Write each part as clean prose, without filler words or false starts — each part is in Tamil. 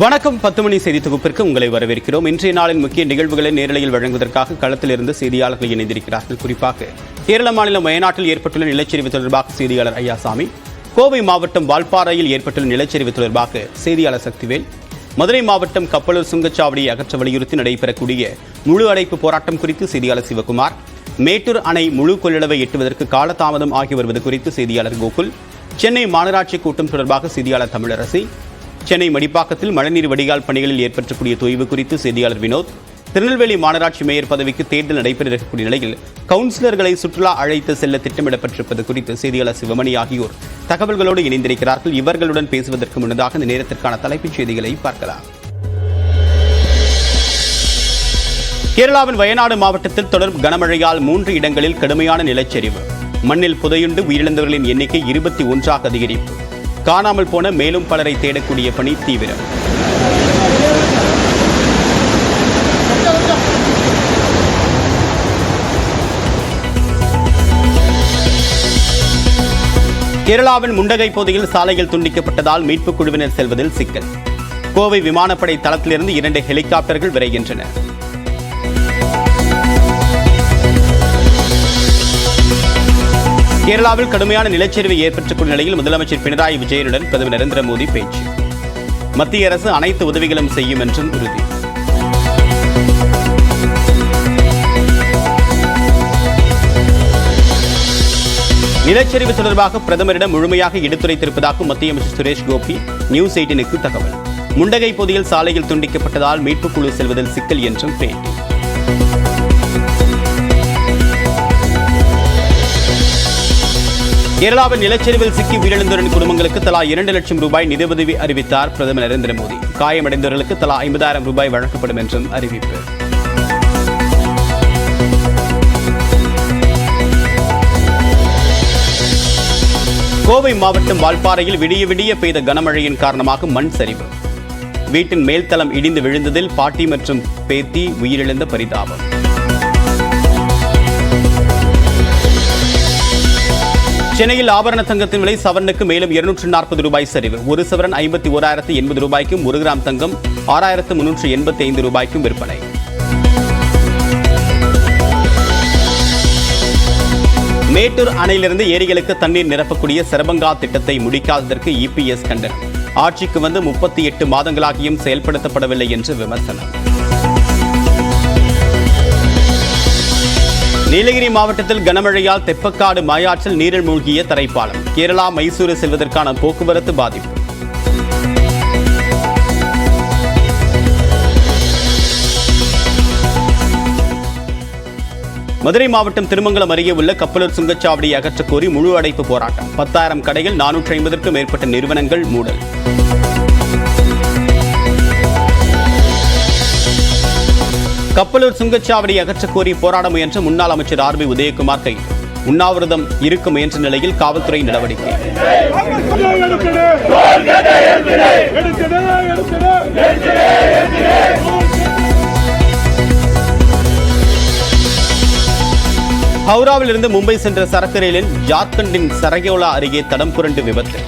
வணக்கம். 10 மணி செய்தி தொகுப்பிற்கு உங்களை வரவேற்கிறோம். இன்றைய நாளின் முக்கிய நிகழ்வுகளை நேரலையில் வழங்குவதற்காக களத்தில் இருந்து செய்தியாளர்கள் இணைந்திருக்கிறார்கள். குறிப்பாக கேரள மாநிலம் வயநாட்டில் ஏற்பட்டுள்ள நிலச்சரிவு தொடர்பாக செய்தியாளர் ஐயாசாமி, கோவை மாவட்டம் வால்பாறையில் ஏற்பட்டுள்ள நிலச்சரிவு தொடர்பாக செய்தியாளர் சக்திவேல், மதுரை மாவட்டம் கப்பலூர் சுங்கச்சாவடியை அகற்ற வலியுறுத்தி நடைபெறக்கூடிய முழு அடைப்பு போராட்டம் குறித்து செய்தியாளர் சிவகுமார், மேட்டூர் அணை முழு கொள்ளளவை எட்டுவதற்கு காலதாமதம் ஆகி வருவது குறித்து செய்தியாளர் கோகுல், சென்னை மாநகராட்சி கூட்டம் தொடர்பாக செய்தியாளர் தமிழரசி, சென்னை மடிப்பாக்கத்தில் மழைநீர் வடிகால் பணிகளில் ஏற்பட்டக்கூடிய தொய்வு குறித்து செய்தியாளர் வினோத், திருநெல்வேலி மாநகராட்சி மேயர் பதவிக்கு தேர்தல் நடைபெற இருக்கக்கூடிய நிலையில் கவுன்சிலர்களை சுற்றுலா அழைத்து செல்ல திட்டமிடப்பட்டிருப்பது குறித்து செய்தியாளர் சிவமணி ஆகியோர் தகவல்களோடு இணைந்திருக்கிறார்கள். இவர்களுடன் பேசுவதற்கு முன்னதாக இந்த நேரத்திற்கான தலைப்புச் செய்திகளை பார்க்கலாம். கேரளாவின் வயநாடு மாவட்டத்தில் தொடரும் கனமழையால் 3 இடங்களில் கடுமையான நிலச்சரிவு, மண்ணில் புதையுண்டு உயிரிழந்தவர்களின் எண்ணிக்கை 21ஆக அதிகரிப்பு, காணாமல் போன மேலும் பலரை தேடக்கூடிய பணி தீவிரம். கேரளாவின் முண்டகை பகுதியில் சாலைகள் துண்டிக்கப்பட்டதால் மீட்புக் குழுவினர் செல்வதில் சிக்கல். கோவை விமானப்படை தளத்திலிருந்து 2 ஹெலிகாப்டர்கள் விரைகின்றன. கேரளாவில் கடுமையான நிலச்சரிவு ஏற்பட்டுள்ள நிலையில் முதலமைச்சர் பினராயி விஜயனுடன் பிரதமர் நரேந்திர மோடி பேச்சு. மத்திய அரசு அனைத்து உதவிகளும் செய்யும் என்றும் உறுதி. நிலச்சரிவு தொடர்பாக பிரதமரிடம் முழுமையாக எடுத்துரைத்திருப்பதாக மத்திய அமைச்சர் சுரேஷ் கோபி நியூஸ் 18க்கு தகவல். முண்டகை பகுதியில் சாலையில் துண்டிக்கப்பட்டதால் மீட்புக் குழு செல்வதில் சிக்கல் என்றும் பேட்டி. கேரளாவின் நிலச்சரிவில் சிக்கி உயிரிழந்தோரின் குடும்பங்களுக்கு தலா 2 லட்சம் ரூபாய் நிதியுதவி அறிவித்தார் பிரதமர் நரேந்திர மோடி. காயமடைந்தவர்களுக்கு தலா 50,000 ரூபாய் வழங்கப்படும் என்றும் அறிவிப்பு. கோவை மாவட்டம் வால்பாறையில் விடிய விடிய பெய்த கனமழையின் காரணமாக மண் சரிவு, வீட்டின் மேல்தளம் இடிந்து விழுந்ததில் பாட்டி மற்றும் பேத்தி உயிரிழந்த பரிதாபம். சென்னையில் ஆபரண தங்கத்தின் விலை சவரனுக்கு மேலும் 240 ரூபாய் சரிவு. 1 சவரன் 51,080 ரூபாய்க்கும் 1 கிராம் தங்கம் 6,385 ரூபாய்க்கும் விற்பனை. மேட்டூர் அணையிலிருந்து ஏரிகளுக்கு தண்ணீர் நிரப்பக்கூடிய சரபங்கா திட்டத்தை முடிக்காததற்கு இபிஎஸ் கண்டனம். ஆட்சிக்கு வந்து 38 மாதங்களாகியும் செயல்படுத்தப்படவில்லை என்று விமர்சனம். நீலகிரி மாவட்டத்தில் கனமழையால் தெப்பக்காடு மாயாற்றில் நீரில் மூழ்கிய தரைப்பாலம். கேரளா மைசூரு செல்வதற்கான போக்குவரத்து பாதிப்பு. மதுரை மாவட்டம் திருமங்கலம் அருகே உள்ள கப்பலூர் சுங்கச்சாவடியை அகற்றக் கோரி முழு அடைப்பு போராட்டம். 10,000 கடைகள் 450க்கும் மேற்பட்ட நிறுவனங்கள் மூடல். கப்பலூர் சுங்கச்சாவடியை அகற்றக் கோரி போராட முயன்ற முன்னாள் அமைச்சர் ஆர்.பி. உதயகுமார் கைது. உண்ணாவிரதம் இருக்க முயன்ற நிலையில் காவல்துறை நடவடிக்கை. ஹவுராவில் இருந்து மும்பை சென்ற சரக்கு ரயிலின் ஜார்க்கண்டின் சரகோலா அருகே தடம் புரண்டு விபத்து.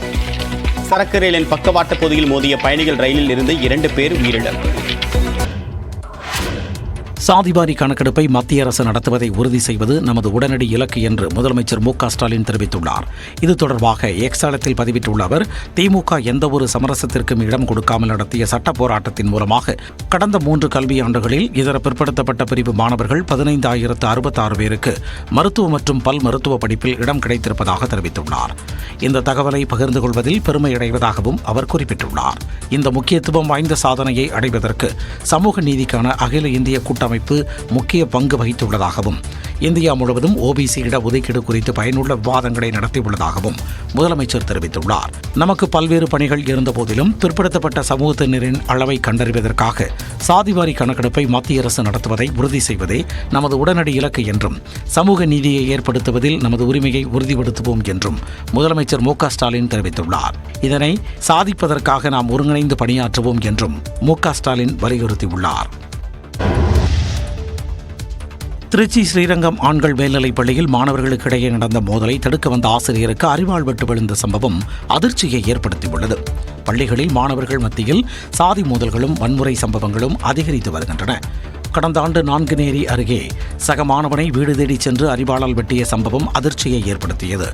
சரக்கு ரயிலின் பக்கவாட்டு பகுதியில் மோதிய பயணிகள் ரயிலில் இருந்து 2 பேர் உயிரிழப்பு. சாதிவாரி கணக்கெடுப்பை மத்திய அரசு நடத்துவதை உறுதி செய்வது நமது உடனடி இலக்கு என்று முதலமைச்சர் மு க ஸ்டாலின் தெரிவித்துள்ளார். இது தொடர்பாக எக்ஸ் தளத்தில் பதிவிட்டுள்ள அவர், திமுக எந்தவொரு சமரசத்திற்கும் இடம் கொடுக்காமல் நடத்திய சட்ட போராட்டத்தின் மூலமாக கடந்த 3 கல்வியாண்டுகளில் இதர பிற்படுத்தப்பட்ட பிரிவு மாணவர்கள் 15,066 பேருக்கு மருத்துவ மற்றும் பல் மருத்துவ படிப்பில் இடம் கிடைத்திருப்பதாக தெரிவித்துள்ளார். இந்த தகவலை பகிர்ந்து கொள்வதில் பெருமை அடைவதாகவும் அவர் குறிப்பிட்டுள்ளார். இந்த முக்கியத்துவம் வாய்ந்த சாதனையை அடைவதற்கு சமூக நீதிக்கான அகில இந்திய கூட்டமைப்பு முக்கிய பங்கு வகித்துள்ளதாகவும், இந்தியா முழுவதும் ஓபிசி இடஒதுக்கீடு குறித்து பயனுள்ள விவாதங்களை நடத்தியுள்ளதாகவும் முதலமைச்சர் தெரிவித்துள்ளார். நமக்கு பல்வேறு பணிகள் இருந்தபோதிலும் பிற்படுத்தப்பட்ட சமூகத்தினரின் அளவை கண்டறிவதற்காக சாதிவாரி கணக்கெடுப்பை மத்திய அரசு நடத்துவதை உறுதி செய்வதே நமது உடனடி இலக்கு என்றும், சமூக நீதியை ஏற்படுத்துவதில் நமது உரிமையை உறுதிப்படுத்துவோம் என்றும் முதலமைச்சர் மு க ஸ்டாலின் தெரிவித்துள்ளார். இதனை சாதிப்பதற்காக நாம் ஒருங்கிணைந்து பணியாற்றுவோம் என்றும் மு க ஸ்டாலின் வலியுறுத்தியுள்ளார். திருச்சி ஸ்ரீரங்கம் ஆண்கள் மேல்நிலைப் பள்ளியில் மாணவர்களுக்கு இடையே நடந்த மோதலை தடுக்க வந்த ஆசிரியருக்கு அரிவாள் வெட்டு விழுந்த சம்பவம் அதிர்ச்சியை ஏற்படுத்தியுள்ளது. பள்ளிகளில் மாணவர்கள் மத்தியில் சாதி மோதல்களும் வன்முறை சம்பவங்களும் அதிகரித்து வருகின்றன. கடந்த ஆண்டு நான்குநேரி அருகே சக மாணவனை வீடு தேடிச் சென்று அரிவாளால் வெட்டிய சம்பவம் அதிர்ச்சியை ஏற்படுத்தியது.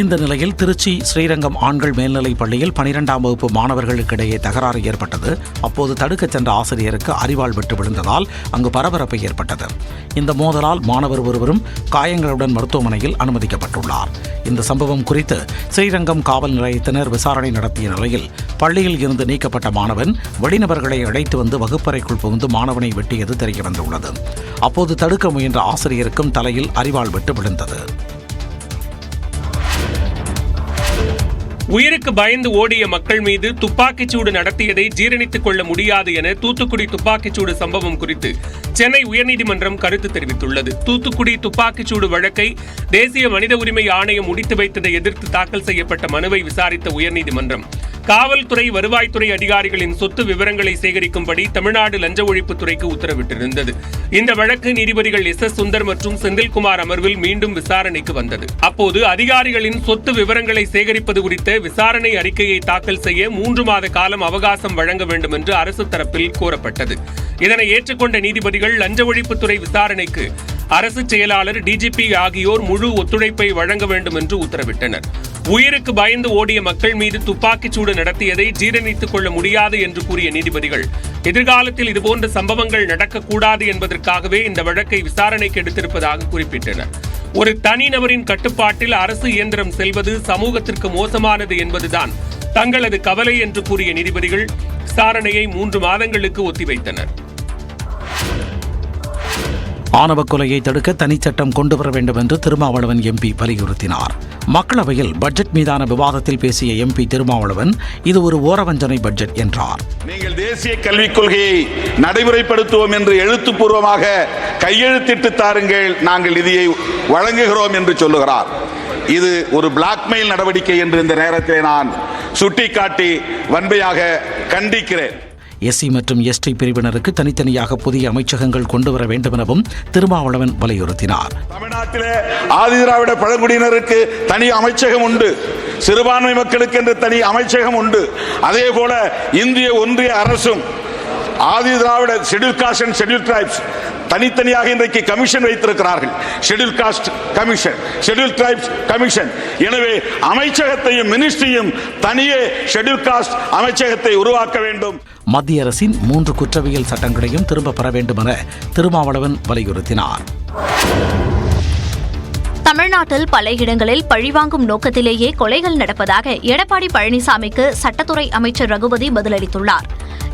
இந்த நிலையில் திருச்சி ஸ்ரீரங்கம் ஆண்கள் மேல்நிலைப் பள்ளியில் 12ஆம் வகுப்பு மாணவர்களுக்கிடையே தகராறு ஏற்பட்டது. அப்போது தடுக்கச் சென்ற ஆசிரியருக்கு அரிவாள் வெட்டு விழுந்ததால் அங்கு பரபரப்பு ஏற்பட்டது. இந்த மோதலால் மாணவர் ஒருவரும் காயங்களுடன் மருத்துவமனையில் அனுமதிக்கப்பட்டுள்ளார். இந்த சம்பவம் குறித்து ஸ்ரீரங்கம் காவல் நிலையத்தினர் விசாரணை நடத்திய நிலையில் பள்ளியில் இருந்து நீக்கப்பட்ட மாணவன் வெளிநபர்களை அழைத்து வந்து வகுப்பறைக்குள் புகுந்து மாணவனை வெட்டியது தெரியவந்துள்ளது. அப்போது தடுக்க முயன்ற ஆசிரியருக்கும் தலையில் அரிவாள் வெட்டு விழுந்தது. உயிருக்கு பயந்து ஓடிய மக்கள் மீது துப்பாக்கிச்சூடு நடத்தியதை ஜீரணித்துக் கொள்ள முடியாது என தூத்துக்குடி துப்பாக்கிச்சூடு சம்பவம் குறித்து சென்னை உயர்நீதிமன்றம் கருத்து தெரிவித்துள்ளது. தூத்துக்குடி துப்பாக்கிச்சூடு வழக்கை தேசிய மனித உரிமை ஆணையம் முடித்து வைத்ததை எதிர்த்து தாக்கல் செய்யப்பட்ட மனுவை விசாரித்த உயர்நீதிமன்றம் காவல்துறை, வருவாய்த்துறை அதிகாரிகளின் சொத்து விவரங்களை சேகரிக்கும்படி தமிழ்நாடு லஞ்ச ஒழிப்புத்துறைக்கு உத்தரவிட்டிருந்தது. இந்த வழக்கு நீதிபதிகள் எஸ். சுந்தர் மற்றும் செந்தில்குமார் அமர்வில் மீண்டும் விசாரணைக்கு வந்தது. அப்போது அதிகாரிகளின் சொத்து விவரங்களை சேகரிப்பது குறித்த விசாரணை அறிக்கையை தாக்கல் செய்ய 3 மாத காலம் அவகாசம் வழங்க வேண்டும் என்று அரசு தரப்பில் கோரப்பட்டது. இதனை ஏற்றுக்கொண்ட நீதிபதிகள் லஞ்ச ஒழிப்புத்துறை விசாரணைக்கு அரசு செயலாளர், டிஜிபி ஆகியோர் முழு ஒத்துழைப்பை வழங்க வேண்டும் என்று உத்தரவிட்டனர். உயிருக்கு பயந்து ஓடிய மக்கள் மீது துப்பாக்கிச்சூடு நடத்தியதை ஜீரணித்துக் கொள்ள முடியாது என்று கூறிய நீதிபதிகள் எதிர்காலத்தில் இதுபோன்ற சம்பவங்கள் நடக்கக்கூடாது என்பதற்காகவே இந்த வழக்கை விசாரணைக்கு எடுத்திருப்பதாக குறிப்பிட்டனர். ஒரு தனிநபரின் கட்டுப்பாட்டில் அரசு இயந்திரம் செல்வது சமூகத்திற்கு மோசமானது என்பதுதான் தங்களது கவலை என்று கூறிய நீதிபதிகள் விசாரணையை 3 மாதங்களுக்கு ஒத்திவைத்தனர். ஆணவ கொலையை தடுக்க தனிச்சட்டம் கொண்டுவர வேண்டும் என்று திருமாவளவன் எம்பி வலியுறுத்தினார். மக்களவையில் பட்ஜெட் மீதான விவாதத்தில் பேசிய எம்பி திருமாவளவன் இது ஒரு ஓரவஞ்சனை பட்ஜெட் என்றார். நீங்கள் தேசிய கல்விக் கொள்கையை நடைமுறைப்படுத்துவோம் என்று எழுத்துப்பூர்வமாக கையெழுத்திட்டு தாருங்கள், நாங்கள் நிதியை வழங்குகிறோம் என்று சொல்லுகிறார். இது ஒரு பிளாக்மெயில் நடவடிக்கை என்று இந்த நேரத்தில் நான் சுட்டிக்காட்டி வன்மையாக கண்டிக்கிறேன். எஸ்சி மற்றும் எஸ்டி பிரிவினருக்கு தனித்தனியாக புதிய அமைச்சகங்கள் கொண்டு வர வேண்டும் எனவும் திருமாவளவன் வலியுறுத்தினார். தமிழ்நாட்டிலே ஆதிதிராவிட பழங்குடியினருக்கு தனி அமைச்சகம் உண்டு, சிறுபான்மை மக்களுக்கு என்று தனி அமைச்சகம் உண்டு. அதே போல இந்திய ஒன்றிய அரசும் ஆதிதிராவிட schedule caste and schedule tribes தனித்தனியாக இன்றைக்கு கமிஷன் வைத்திருக்கிறார்கள். Schedule caste commission, schedule tribes commission. எனவே அமைச்சகத்தையும் மினிஸ்ட்ரியும் தனியே ஷெட்யூல் காஸ்ட் அமைச்சகத்தை உருவாக்க வேண்டும். மத்திய அரசின் 3 குற்றவியல் சட்டங்களையும் திரும்ப பெற வேண்டும் என திருமாவளவன் வலியுறுத்தினார். தமிழ்நாட்டில் பல இடங்களில் பழிவாங்கும் நோக்கத்திலேயே கொலைகள் நடப்பதாக எடப்பாடி பழனிசாமிக்கு சட்டத்துறை அமைச்சர் ரகுபதி பதிலளித்துள்ளார்.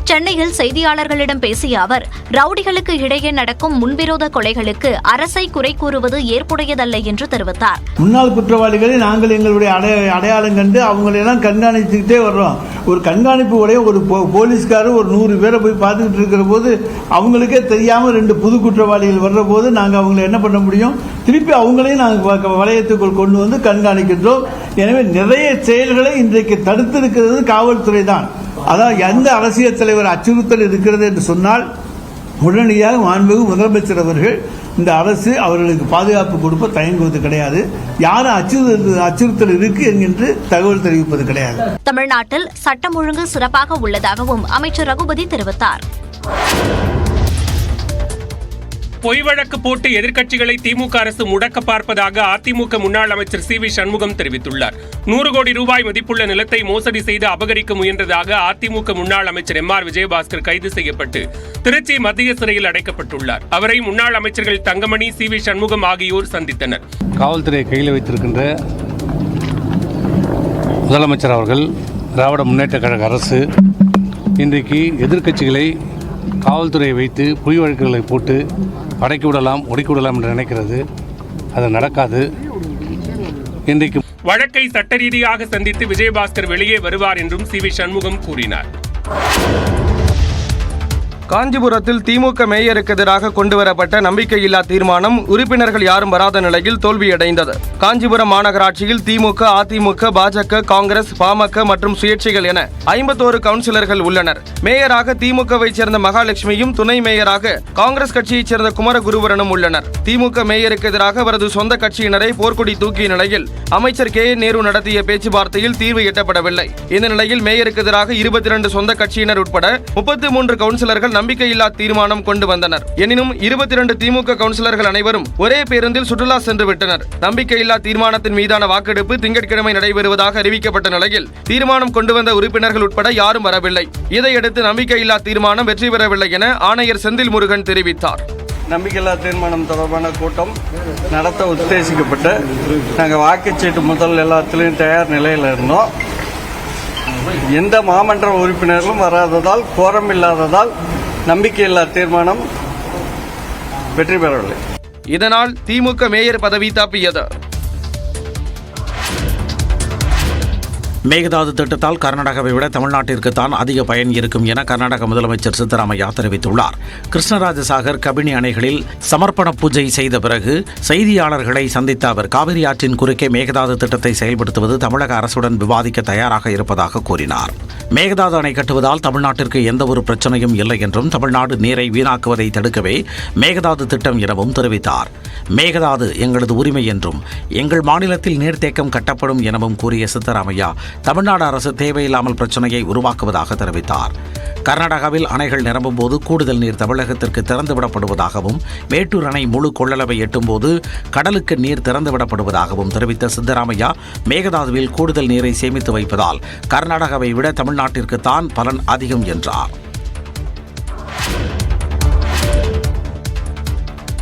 சென்னையில் செய்தியாளர்களிடம் பேசிய அவர், ரவுடிகளுக்கு இடையே நடக்கும் முன்விரோத கொலைகளுக்கு அரசை குறை கூறுவது ஏற்புடையதல்ல என்று தெரிவித்தார். முன்னாள் குற்றவாளிகளை நாங்கள் எங்களுடைய அடையாளம் கண்டு அவங்களெல்லாம் கண்காணிச்சுக்கிட்டே வர்றோம். ஒரு கண்காணிப்பு உடைய ஒரு போலீஸ்காரர் ஒரு 100 பேரை போய் பார்த்துக்கிட்டு இருக்கிற போது அவங்களுக்கே தெரியாமல் 2 புது குற்றவாளிகள் வர்ற போது நாங்கள் அவங்களை என்ன பண்ண முடியும்? திருப்பி அவங்களையும் நாங்கள் வளையத்துக்குள் கொண்டு வந்து கண்காணிக்கின்றோம். எனவே நிறைய செயல்களை இன்றைக்கு தடுத்திருக்கிறது காவல்துறை தான். அதாவது எந்த அரசியல் தலைவர் அச்சுறுத்தல் இருக்கிறது என்று சொன்னால் உடனடியாக மாண்புமிகு முதலமைச்சர் அவர்கள் இந்த அரசு அவர்களுக்கு பாதுகாப்பு கொடுப்ப தயங்குவது கிடையாது. யாரும் அச்சுறுத்தல் இருக்கு என்று தகவல் தெரிவிப்பது கிடையாது. தமிழ்நாட்டில் சட்டம் ஒழுங்கு சிறப்பாக உள்ளதாகவும் அமைச்சர் ரகுபதி தெரிவித்தார். பொய் வழக்கு போட்டு எதிர்க்கட்சிகளை திமுக அரசு முடக்க பார்ப்பதாக அதிமுக முன்னாள் அமைச்சர் சி.வி. சண்முகம் தெரிவித்துள்ளார். 100 கோடி ரூபாய் மதிப்புள்ள நிலத்தை மோசடி செய்து அபகரிக்க முயன்றதாக அதிமுக முன்னாள் அமைச்சர் எம்.ஆர். விஜயபாஸ்கர் கைது செய்யப்பட்டு திருச்சி மத்திய சிறையில் அடைக்கப்பட்டுள்ளார். அவரை முன்னாள் அமைச்சர்கள் தங்கமணி, சி.வி. சண்முகம் ஆகியோர் சந்தித்தனர். காவல்துறை கையில் வைத்திருக்கின்ற முதலமைச்சர் அவர்கள், திராவிட முன்னேற்ற கழக அரசு இன்றைக்கு எதிர்க்கட்சிகளை காவல்துறையை வைத்து பொய் வழக்குகளை போட்டு அடக்கி விடலாம், ஒடுக்கி விடலாம் என்று நினைக்கிறது. அது நடக்காது. இன்றைக்கு வழக்கை சட்ட ரீதியாக சந்தித்து விஜயபாஸ்கர் வெளியே வருவார் என்றும் சி.வி. சண்முகம் கூறினார். காஞ்சிபுரத்தில் திமுக மேயருக்கு எதிராக கொண்டுவரப்பட்ட நம்பிக்கையில்லா தீர்மானம் உறுப்பினர்கள் யாரும் வராத நிலையில் தோல்வியடைந்தது. காஞ்சிபுரம் மாநகராட்சியில் திமுக, அதிமுக, பாஜக, காங்கிரஸ், பாமக மற்றும் சுயேட்சைகள் என 51 கவுன்சிலர்கள் உள்ளனர். மேயராக திமுகவை சேர்ந்த மகாலட்சுமியும், துணை மேயராக காங்கிரஸ் கட்சியைச் சேர்ந்த குமரகுருவரனும் உள்ளனர். திமுக மேயருக்கு எதிராக அவரது சொந்த கட்சியினரை போர்க்கொடி தூக்கிய நிலையில் அமைச்சர் கே நேரு நடத்திய பேச்சுவார்த்தையில் தீர்வு எட்டப்படவில்லை. இந்த நிலையில் மேயருக்கு எதிராக 22 சொந்த கட்சியினர் உட்பட 33 கவுன்சிலர்கள் நம்பிக்கையில்லா தீர்மானம் கொண்டு வந்தனர். எனினும் 22 திமுக கவுன்சிலர்கள் அனைவரும் ஒரே பேருந்தில் சுற்றுலா சென்று விட்டனர். நம்பிக்கையில்லா தீர்மானத்தின் மீதான வாக்கெடுப்பு திங்கட்கிழமை நடைபெறுவதாக அறிவிக்கப்பட்ட நிலையில் தீர்மானம் கொண்டு வந்த உறுப்பினர்கள் உட்பட யாரும் வரவில்லை. இதையடுத்து நம்பிக்கையில்லா தீர்மானம் வெற்றி பெறவில்லை என ஆணையர் செந்தில் முருகன் தெரிவித்தார். நம்பிக்கையில்லா தீர்மானம் தொடர்பான கூட்டம் நடத்த உத்தேசிக்கப்பட்டு நாங்கள் வாக்குச்சீட்டு முதல் எல்லாத்திலையும் தயார் நிலையில் இருந்தோம். எந்த மாமன்ற உறுப்பினர்களும் வராததால், கோரம் இல்லாததால் நம்பிக்கையில்லா தீர்மானம் வெற்றி பெறவில்லை. இதனால் திமுக மேயர் பதவி தப்பியது. மேகதாது திட்டத்தால் கர்நாடகாவை விட தமிழ்நாட்டிற்கு தான் அதிக பயன் இருக்கும் என கர்நாடக முதலமைச்சர் சித்தராமையா தெரிவித்துள்ளார். கிருஷ்ணராஜசாகர், கபினி அணைகளில் சமர்ப்பண பூஜை செய்த பிறகு செய்தியாளர்களை சந்தித்த அவர் காவிரி ஆற்றின் குறுக்கே மேகதாது திட்டத்தை செயல்படுத்துவது தமிழக அரசுடன் விவாதிக்க தயாராக இருப்பதாக கூறினார். மேகதாது அணை கட்டுவதால் தமிழ்நாட்டிற்கு எந்தவொரு பிரச்சனையும் இல்லை என்றும் தமிழ்நாடு நீரை வீணாக்குவதை தடுக்கவே மேகதாது திட்டம் எனவும் தெரிவித்தார். மேகதாது எங்களது உரிமை என்றும் எங்கள் மாநிலத்தில் நீர்த்தேக்கம் கட்டப்படும் எனவும் கூறிய சித்தராமையா தமிழ்நாடு அரசு தேவையில்லாமல் பிரச்சனையை உருவாக்குவதாக தெரிவித்தார். கர்நாடகாவில் அணைகள் நிரம்பும் போது கூடுதல் நீர் தமிழகத்திற்கு திறந்துவிடப்படுவதாகவும், மேட்டூர் அணை முழு கொள்ளளவை எட்டும் போது கடலுக்கு நீர் திறந்துவிடப்படுவதாகவும் தெரிவித்த சித்தராமையா மேகதாதுவில் கூடுதல் நீரை சேமித்து வைப்பதால் கர்நாடகாவை விட தமிழ்நாட்டிற்கு தான் பலன் அதிகம் என்றார்.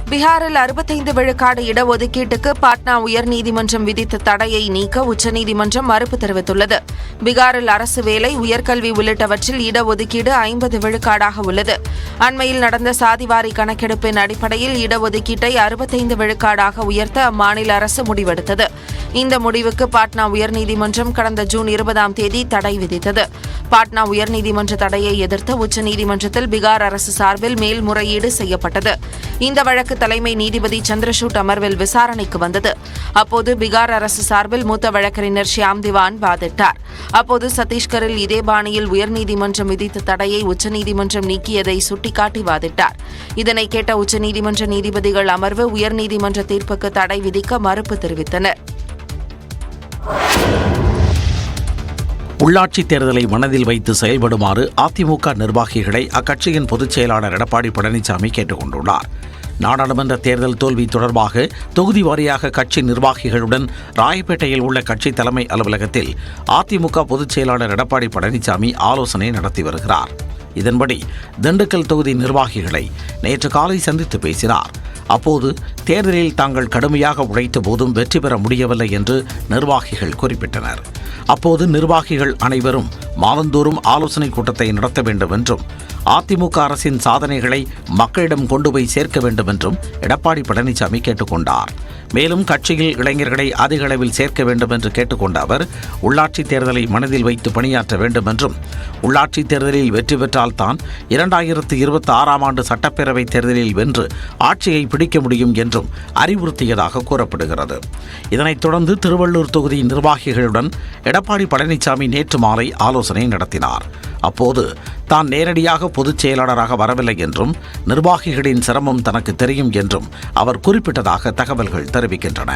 பீகாரில் 65 விழுக்காடு இடஒதுக்கீட்டுக்கு பாட்னா உயர்நீதிமன்றம் விதித்த தடையை நீக்க உச்சநீதிமன்றம் மறுப்பு தெரிவித்துள்ளது. பீகாரில் அரசு வேலை, உயர்கல்வி உள்ளிட்டவற்றில் இடஒதுக்கீடு 50 விழுக்காடாக உள்ளது. அண்மையில் நடந்த சாதிவாரி கணக்கெடுப்பின் அடிப்படையில் இடஒதுக்கீட்டை 65 விழுக்காடாக உயர்த்த அம்மாநில அரசு முடிவெடுத்தது. இந்த முடிவுக்கு பாட்னா உயர்நீதிமன்றம் கடந்த ஜூன் 20ஆம் தேதி தடை விதித்தது. பாட்னா உயர்நீதிமன்ற தடையை எதிர்த்து உச்சநீதிமன்றத்தில் பீகார் அரசு சார்பில் மேல்முறையீடு செய்யப்பட்டது. இந்த வழக்கு தலைமை நீதிபதி சந்திரசூட் அமர்வில் விசாரணைக்கு வந்தது. அப்போது பீகார் அரசு சார்பில் மூத்த வழக்கறிஞர் ஷியாம் திவான் வாதிட்டார். அப்போது சத்தீஸ்கரில் இதே பாணியில் உயர்நீதிமன்றம் விதித்த தடையை உச்சநீதிமன்றம் நீக்கியதை சுட்டிக்காட்டி வாதிட்டார். இதனை கேட்ட உச்சநீதிமன்ற நீதிபதிகள் அமர்வு உயர்நீதிமன்ற தீர்ப்புக்கு தடை விதிக்க மறுப்பு தெரிவித்தனர். உள்ளாட்சித் தேர்தலை மனதில் வைத்து செயல்படுமாறு அதிமுக நிர்வாகிகளை அக்கட்சியின் பொதுச் செயலாளர் எடப்பாடி பழனிசாமி கேட்டுக் கொண்டுள்ளார். நாடாளுமன்ற தேர்தல் தோல்வி தொடர்பாக தொகுதி வாரியாக கட்சி நிர்வாகிகளுடன் ராயப்பேட்டையில் உள்ள கட்சி தலைமை அலுவலகத்தில் அதிமுக பொதுச் செயலாளர் எடப்பாடி பழனிசாமி ஆலோசனை நடத்தி வருகிறார். இதன்படி திண்டுக்கல் தொகுதி நிர்வாகிகளை நேற்று காலை சந்தித்து பேசினார். அப்போது தேர்தலில் தாங்கள் கடுமையாக உழைத்த போதும் வெற்றி பெற முடியவில்லை என்று நிர்வாகிகள் குறிப்பிட்டனர். அப்போது நிர்வாகிகள் அனைவரும் மாதந்தோறும் ஆலோசனை கூட்டத்தை நடத்த வேண்டும் என்றும், அதிமுக அரசின் சாதனைகளை மக்களிடம் கொண்டு போய் சேர்க்க வேண்டும் என்றும் எடப்பாடி பழனிசாமி கேட்டுக்கொண்டார். மேலும் கட்சியில் இளைஞர்களை அதிக அளவில் சேர்க்க வேண்டும் என்று கேட்டுக்கொண்ட அவர் உள்ளாட்சித் தேர்தலை மனதில் வைத்து பணியாற்ற வேண்டும் என்றும், உள்ளாட்சித் தேர்தலில் வெற்றி பெற்றால்தான் 2026ஆம் ஆண்டு சட்டப்பேரவைத் தேர்தலில் வென்று ஆட்சியை பிடிக்க முடியும் என்றும் அறிவுறுத்தியதாக கூறப்படுகிறது. இதனைத் தொடர்ந்து திருவள்ளூர் தொகுதி நிர்வாகிகளுடன் எடப்பாடி பழனிசாமி நேற்று மாலை ஆலோசனை நடத்தினார். அப்போது தான் நேரடியாக பொதுச் செயலாளராக வரவில்லை என்றும், நிர்வாகிகளின் சிரமம் தனக்கு தெரியும் என்றும் அவர் குறிப்பிட்டதாக தகவல்கள் தெரிவிக்கின்றன.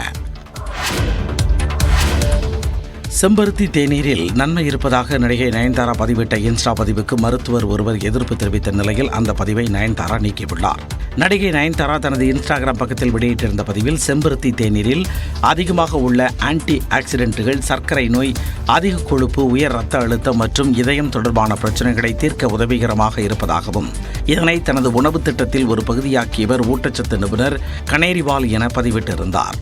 செம்பருத்தி தேநீரில் நன்மை இருப்பதாக நடிகை நயன்தாரா பதிவிட்ட இன்ஸ்டா பதிவுக்கு மருத்துவர் ஒருவர் எதிர்ப்பு தெரிவித்த நிலையில் அந்த பதிவை நயன்தாரா நீக்கியுள்ளார். நடிகை நயன்தாரா தனது இன்ஸ்டாகிராம் பக்கத்தில் வெளியிட்டிருந்த பதிவில் செம்பருத்தி தேநீரில் அதிகமாக உள்ள ஆன்டி ஆக்சிடென்ட்டுகள் சர்க்கரை நோய், அதிக கொழுப்பு, உயர் இரத்த அழுத்தம் மற்றும் இதயம் தொடர்பான பிரச்சனைகளை தீர்க்க உதவிகரமாக இருப்பதாகவும், இதனை தனது உணவு திட்டத்தில் ஒரு பகுதியாக்கியவர் ஊட்டச்சத்து நிபுணர் கனேரிவால் என பதிவிட்டிருந்தார்.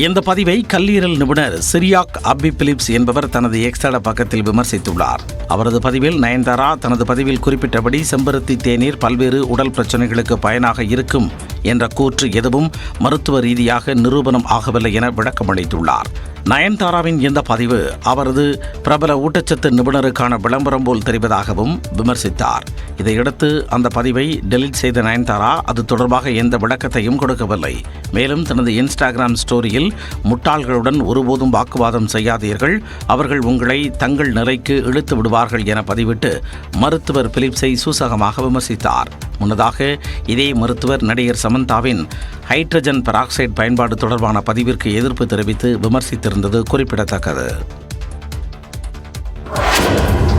இந்த பதிவை கல்லீரல் நிபுணர் சிரியாக் அபி பிலிப்ஸ் என்பவர் தனது எக்ஸ்தல பக்கத்தில் விமர்சித்துள்ளார். அவரது பதிவில் நயன்தாரா தனது பதிவில் குறிப்பிட்டபடி செம்பருத்தி தேநீர் பல்வேறு உடல் பிரச்சனைகளுக்கு பயனாக இருக்கும் என்ற கூற்று எதுவும் மருத்துவ ரீதியாக நிரூபணம் ஆகவில்லை என விளக்கமளித்துள்ளார். நயன்தாராவின் இந்த பதிவு அவரது பிரபல ஊட்டச்சத்து நிபுணருக்கான விளம்பரம் போல் தெரிவதாகவும் விமர்சித்தார். இதையடுத்து அந்த பதிவை டெலீட் செய்த நயன்தாரா அது தொடர்பாக எந்த விளக்கத்தையும் கொடுக்கவில்லை. மேலும் தனது இன்ஸ்டாகிராம் ஸ்டோரியில் முட்டாள்களுடன் ஒருபோதும் வாக்குவாதம் செய்யாதீர்கள், அவர்கள் உங்களை தங்கள் நிறைக்கு இழுத்து விடுவார்கள் என பதிவிட்டு மருத்துவர் பிலிப்ஸை சூசகமாக விமர்சித்தார். முன்னதாக இதே மருத்துவர் நடிகர் சமந்தாவின் ஹைட்ரஜன் பெராக்சைடு பயன்பாடு தொடர்பான பதிவிற்கு எதிர்ப்பு தெரிவித்து விமர்சித்திருந்தது குறிப்பிடத்தக்கது.